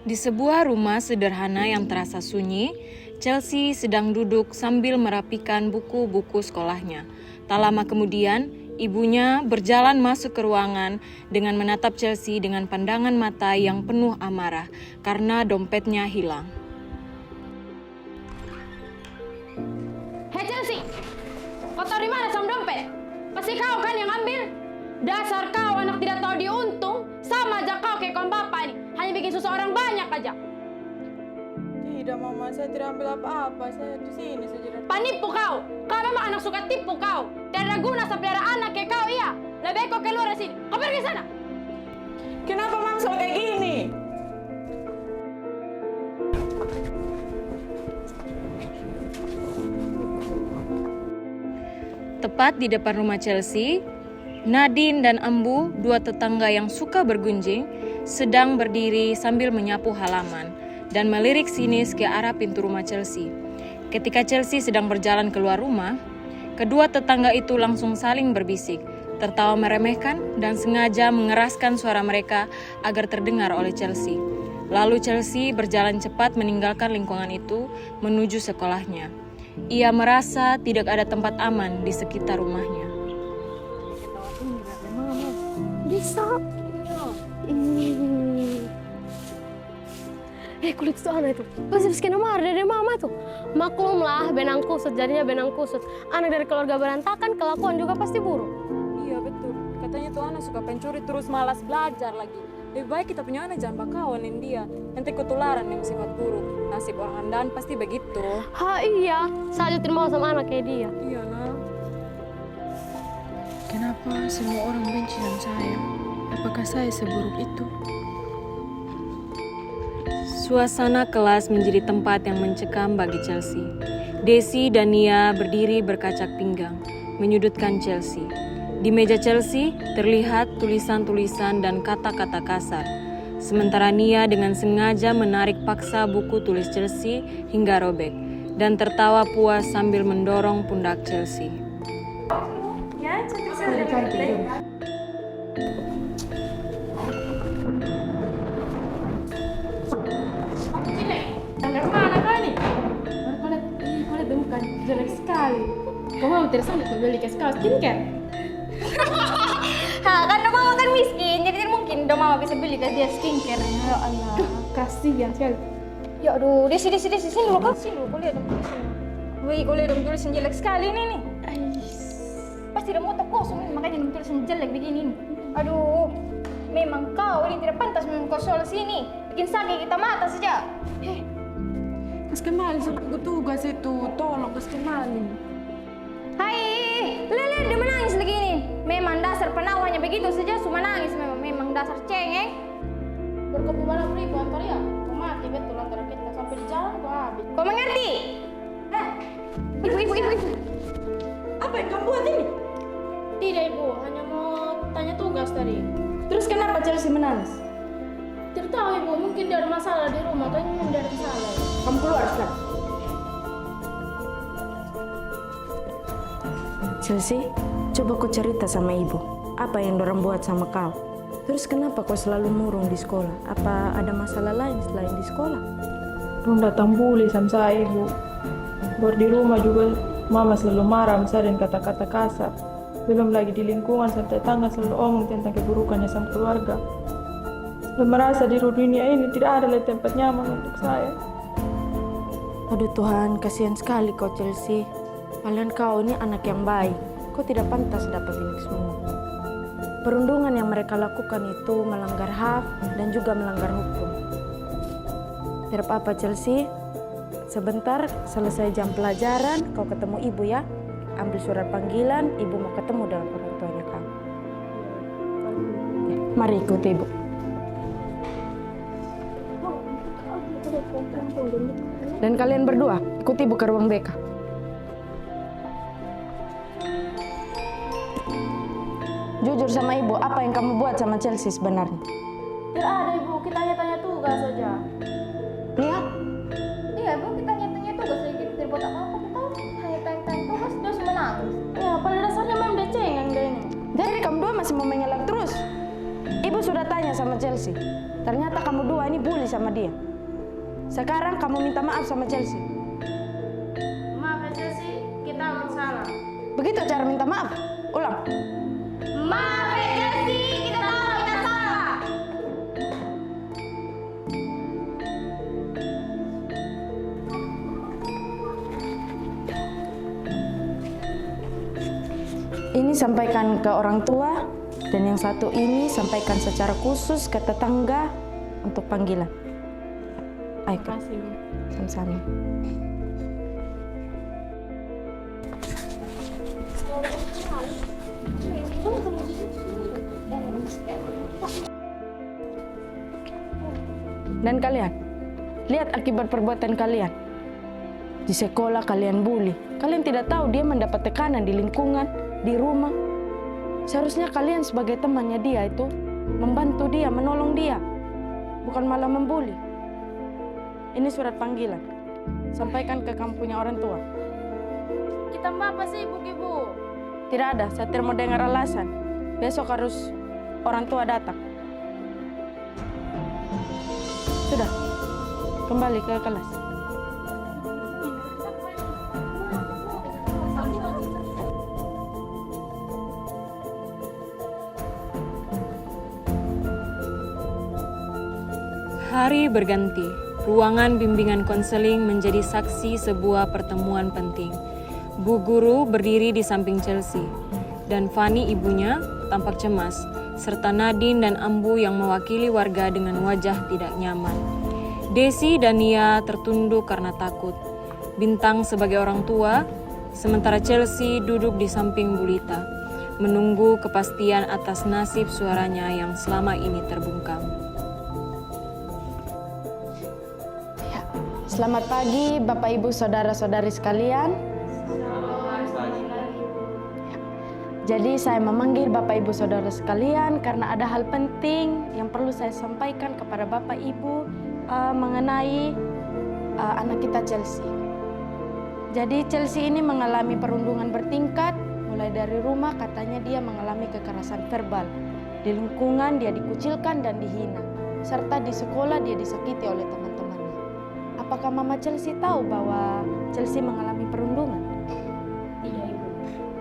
Di sebuah rumah sederhana yang terasa sunyi, Chelsea sedang duduk sambil merapikan buku-buku sekolahnya. Tak lama kemudian, ibunya berjalan masuk ke ruangan dengan menatap Chelsea dengan pandangan mata yang penuh amarah karena dompetnya hilang. Hei Chelsea, kau tahu di mana sama dompet? Pasti kau kan yang ambil? Dasar kau anak tidak tahu diuntung, sama aja kau kayak kawan bapak ini. Hanya bikin susah orang banyak aja. Tidak mama, saya tidak ambil apa-apa, saya di sini saja. Penipu kau! Kau memang anak suka tipu kau! Tidak guna pelihara anak kayak kau, iya! Lebih baik kau keluar dari sini. Kau pergi sana! Kenapa mama selalu kayak gini? Tepat di depan rumah Chelsea, Nadine dan Ambu, dua tetangga yang suka bergunjing, sedang berdiri sambil menyapu halaman dan melirik sinis ke arah pintu rumah Chelsea. Ketika Chelsea sedang berjalan keluar rumah, kedua tetangga itu langsung saling berbisik, tertawa meremehkan dan sengaja mengeraskan suara mereka agar terdengar oleh Chelsea. Lalu Chelsea berjalan cepat meninggalkan lingkungan itu menuju sekolahnya. Ia merasa tidak ada tempat aman di sekitar rumahnya. Bisa. Kulit itu anak itu. Pasti kena marah dari mama tuh. Maklumlah, benang kusut jadinya benang kusut. Anak dari keluarga berantakan, kelakuan juga pasti buruk. Iya betul, katanya tuh anak suka pencuri terus malas belajar lagi. Lebih baik kita punya anak jangan bakawanin dia. Nanti ketularan yang sifat buruk. Nasib orang handaan pasti begitu. Ha iya, saya tidak mau sama anak kayak dia. Iya nak. Kenapa semua orang benci sama saya? Apakah saya seburuk itu? Suasana kelas menjadi tempat yang mencekam bagi Chelsea. Desi dan Nia berdiri berkacak pinggang, menyudutkan Chelsea. Di meja Chelsea terlihat tulisan-tulisan dan kata-kata kasar. Sementara Nia dengan sengaja menarik paksa buku tulis Chelsea hingga robek dan tertawa puas sambil mendorong pundak Chelsea. Ya, cantik. Dari mana kau ini? Kau lihat bukan jelek sekali. Kau mau tersandung kau beli kaos skincare? Kan mama kan miskin, jadi tidak mungkin mama bisa beli ke dia skincare. Ya Allah. Kasihan sekali. Ya aduh, di sini dulu kau sini dulu, kau lihat dong tulisan. Wih, kau lihat dong tulisan jelek sekali ini nih. Pasti ada motor kosong ini, makanya dong tulisan jelek begini nih. Aduh, memang kau ini tidak pantas memang kau soal sini. Bikin sakit kita mata saja. Kas kembali sama tugas itu, tolong kas kembali. Hai, lihat dia menangis lagi ini. Memang dasar penawannya begitu saja, cuma nangis memang dasar cengeng. Berkopi malam ribu antar ya. Kau mati betul antara kita sampai di jalan kau habis. Kau mengerti? Ibu. Apa yang kamu buat ini? Tidak ibu, hanya mau tanya tugas tadi. Terus kenapa Chelsea menangis? Tidak tahu ibu, mungkin dia ada masalah di rumah, kayaknya memang dia ada masalah. Kamu keluar sekarang. Chelsea, coba kau cerita sama ibu. Apa yang dorang buat sama kau? Terus kenapa kau selalu murung di sekolah? Apa ada masalah lain selain di sekolah? Belum datang bully sama saya ibu. Baru di rumah juga mama selalu marah sama saya dan kata-kata kasar. Belum lagi di lingkungan sampai tetangga selalu omong tentang keburukannya sama keluarga. Dan merasa di dunia ini tidak ada lagi tempat nyaman untuk saya. Aduh Tuhan, kasihan sekali kau Chelsea. Padahal kau ini anak yang baik. Kau tidak pantas dapat ini semua. Perundungan yang mereka lakukan itu melanggar hak dan juga melanggar hukum. Tidak apa-apa Chelsea. Sebentar selesai jam pelajaran, kau ketemu ibu ya. Ambil surat panggilan, ibu mau ketemu dengan orang tuanya kamu. Ya, mari ikuti ibu. Dan kalian berdua, ikuti ibu ke ruang BK. Jujur sama ibu, apa yang kamu buat sama Chelsea sebenarnya? Tidak ada ibu, kita hanya tanya tugas saja. Nia? Iya, Bu, kita tanya tugas lagi kita tidak buat apa-apa, kita hanya tanya tugas terus menangis. Ya, pada dasarnya memang dia cengeng dia ini. Jadi kamu dua masih mau mengelak terus? Ibu sudah tanya sama sama Chelsea. Ternyata kamu dua ini bully sama dia. Sekarang kamu minta maaf sama Chelsea. Maaf ya Chelsea, kita memang salah. Begitu cara minta maaf? Ulang. Maaf ya Chelsea, kita tahu kita salah. Ini sampaikan ke orang tua, dan yang satu ini sampaikan secara khusus ke tetangga untuk panggilan. Ayo, Kak. Kasih. Sama-sama. Dan kalian, lihat akibat perbuatan kalian. Di sekolah kalian bully. Kalian tidak tahu dia mendapat tekanan di lingkungan, di rumah. Seharusnya kalian sebagai temannya dia itu membantu dia, menolong dia. Bukan malah membuli. Ini surat panggilan. Sampaikan ke kamu punya orang tua. Kita mau apa sih ibu-ibu? Tidak ada, saya tidak mau dengar alasan. Besok harus orang tua datang. Sudah, kembali ke kelas. Hari berganti. Ruangan bimbingan konseling menjadi saksi sebuah pertemuan penting. Bu guru berdiri di samping Chelsea, dan Fanny ibunya tampak cemas, serta Nadine dan Ambu yang mewakili warga dengan wajah tidak nyaman. Desi dan Nia tertunduk karena takut. Bintang sebagai orang tua, sementara Chelsea duduk di samping Bulita, menunggu kepastian atas nasib suaranya yang selama ini terbungkam. Selamat pagi Bapak Ibu Saudara-saudari sekalian. Jadi saya memanggil Bapak Ibu Saudara sekalian karena ada hal penting yang perlu saya sampaikan kepada Bapak Ibu mengenai anak kita Chelsea. Jadi Chelsea ini mengalami perundungan bertingkat, mulai dari rumah katanya dia mengalami kekerasan verbal. Di lingkungan dia dikucilkan dan dihina, serta di sekolah dia disakiti oleh teman-temannya. Apakah Mama Chelsea tahu bahwa Chelsea mengalami perundungan? Iya Ibu,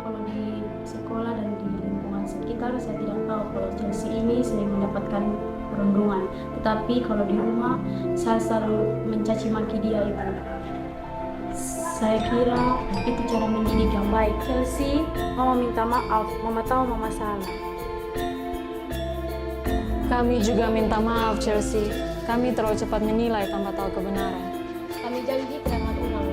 kalau di sekolah dan di lingkungan sekitar saya tidak tahu kalau Chelsea ini sering mendapatkan perundungan. Tetapi kalau di rumah saya selalu mencaci maki dia Ibu. Saya kira itu cara mendidik yang baik. Chelsea, Mama minta maaf, Mama tahu Mama salah. Kami juga minta maaf Chelsea. Kami terlalu cepat menilai tanpa tahu kebenaran. Kami janji tidak akan ulang.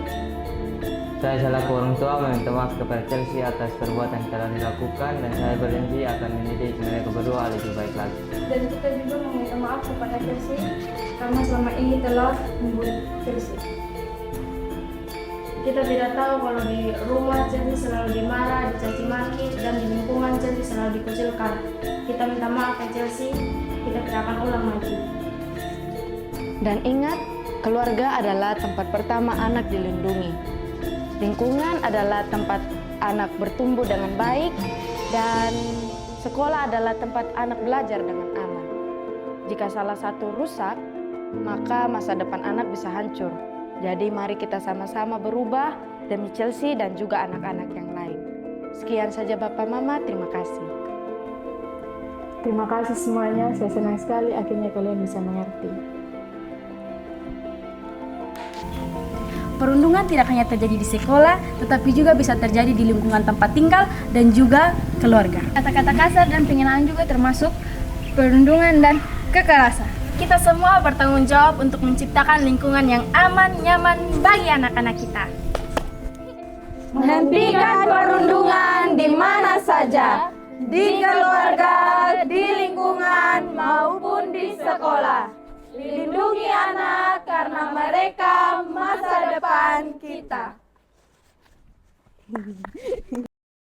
Saya selaku orang tua meminta maaf kepada Chelsea atas perbuatan yang telah dilakukan, dan saya berjanji akan mendidik mereka berdua lebih baik lagi. Dan kita juga meminta maaf kepada Chelsea karena selama ini telah membuli Chelsea. Kita tidak tahu kalau di rumah Chelsea selalu dimarah, dicaci maki, dan di lingkungan Chelsea selalu dikucilkan. Kita minta maaf ya Chelsea, kita tidak akan ulang lagi. Dan ingat, keluarga adalah tempat pertama anak dilindungi. Lingkungan adalah tempat anak bertumbuh dengan baik, dan sekolah adalah tempat anak belajar dengan aman. Jika salah satu rusak, maka masa depan anak bisa hancur. Jadi mari kita sama-sama berubah demi Chelsea dan juga anak-anak yang lain. Sekian saja Bapak Mama, terima kasih. Terima kasih semuanya, saya senang sekali akhirnya kalian bisa mengerti. Perundungan tidak hanya terjadi di sekolah, tetapi juga bisa terjadi di lingkungan tempat tinggal dan juga keluarga. Kata-kata kasar dan penghinaan juga termasuk perundungan dan kekerasan. Kita semua bertanggung jawab untuk menciptakan lingkungan yang aman, nyaman bagi anak-anak kita. Menghentikan perundungan di mana saja, di keluarga, di lingkungan, maupun di sekolah. Lindungi anak karena mereka masa depan kita.